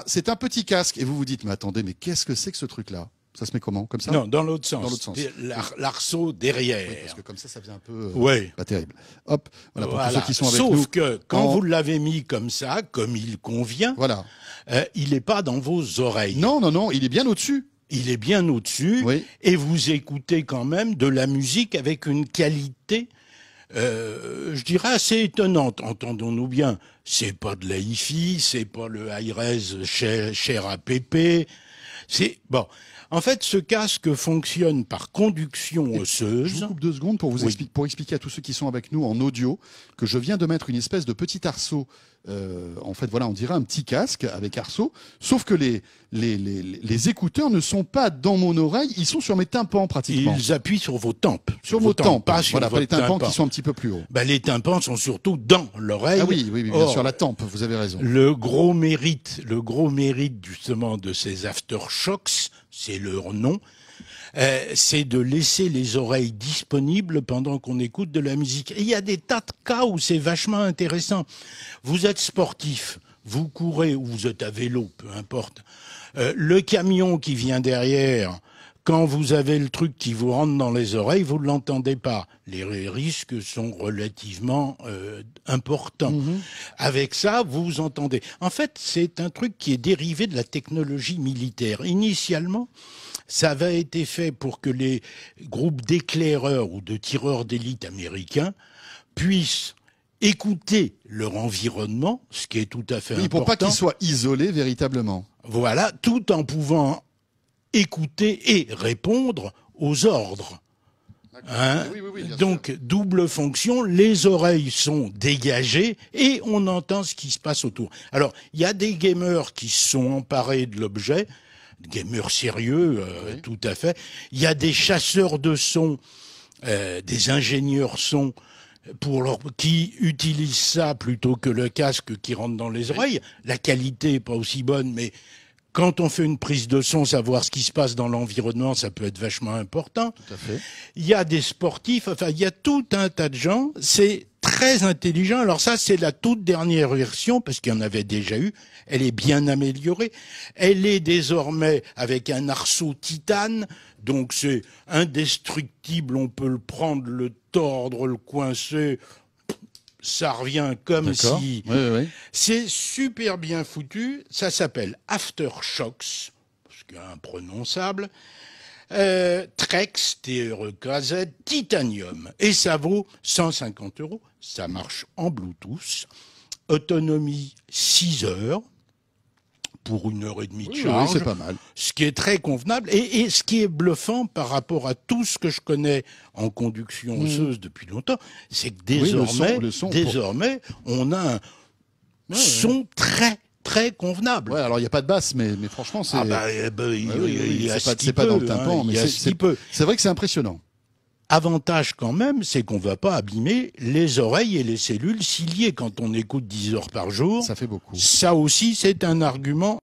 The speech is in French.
c'est un petit casque. Et vous vous dites, mais attendez, mais qu'est-ce que c'est que ce truc-là? Ça se met comment? Comme ça? Non, dans l'autre sens. Dans l'autre sens. L'arceau derrière. Oui, parce que comme ça faisait un peu pas terrible. Hop, voilà, pour tous ceux qui sont avec nous. Sauf que quand vous l'avez mis comme ça, comme il convient, voilà. Il n'est pas dans vos oreilles. Non, non, non, il est bien au-dessus. Il est bien au-dessus, oui. Et vous écoutez quand même de la musique avec une qualité, je dirais, assez étonnante. Entendons-nous bien, c'est pas de la hi-fi, c'est pas le high-res cher à pépé. C'est bon. En fait, ce casque fonctionne par conduction osseuse. Je vous coupe 2 secondes pour pour expliquer à tous ceux qui sont avec nous en audio que je viens de mettre une espèce de petit arceau. En fait, voilà, on dirait un petit casque avec arceau, sauf que les écouteurs ne sont pas dans mon oreille, ils sont sur mes tympans pratiquement. Ils appuient sur vos tempes. Sur vos tempes, pas sur voilà, pas les tympans qui sont un petit peu plus hauts. Ben, les tympans sont surtout dans l'oreille. Ah oui, oui, bien sûr, la tempe, vous avez raison. Le gros mérite justement de ces aftershocks, c'est leur nom, c'est de laisser les oreilles disponibles pendant qu'on écoute de la musique. Et il y a des tas de cas où c'est vachement intéressant. Vous êtes sportif, vous courez ou vous êtes à vélo, peu importe. Le camion qui vient derrière, quand vous avez le truc qui vous rentre dans les oreilles, vous ne l'entendez pas. Les risques sont relativement importants. Avec ça, vous entendez. En fait, c'est un truc qui est dérivé de la technologie militaire. Initialement, ça avait été fait pour que les groupes d'éclaireurs ou de tireurs d'élite américains puissent écouter leur environnement, ce qui est tout à fait important. Pour pas qu'ils soient isolés véritablement. Voilà, tout en pouvant écouter et répondre aux ordres. Hein? Oui, donc, sûr. Double fonction, les oreilles sont dégagées et on entend ce qui se passe autour. Alors, il y a des gamers qui se sont emparés de l'objet, gamers sérieux, tout à fait. Il y a des chasseurs de son, des ingénieurs son, qui utilisent ça plutôt que le casque qui rentre dans les oreilles. La qualité est pas aussi bonne, mais quand on fait une prise de son, savoir ce qui se passe dans l'environnement, ça peut être vachement important. Tout à fait. Il y a des sportifs, enfin, il y a tout un tas de gens. C'est très intelligent. Alors ça, c'est la toute dernière version, parce qu'il y en avait déjà eu. Elle est bien améliorée. Elle est désormais avec un arceau titane. Donc c'est indestructible. On peut le prendre, le tordre, le coincer. Ça revient comme si... Oui. C'est super bien foutu. Ça s'appelle Aftershocks, parce qu'il y a imprononçable. Trex, T-R-E-K-Z, Titanium. Et ça vaut 150 €. Ça marche en Bluetooth. Autonomie 6 heures. Pour 1h30 de charge. Oui, c'est pas mal. Ce qui est très convenable. Et ce qui est bluffant par rapport à tout ce que je connais en conduction osseuse depuis longtemps, c'est que désormais, on a un son très, très convenable. Ouais, alors il n'y a pas de basse, mais franchement, c'est... c'est pas dans le tympan, mais c'est vrai que c'est impressionnant. Avantage quand même, c'est qu'on ne va pas abîmer les oreilles et les cellules ciliées quand on écoute 10 heures par jour. Ça fait beaucoup. Ça aussi, c'est un argument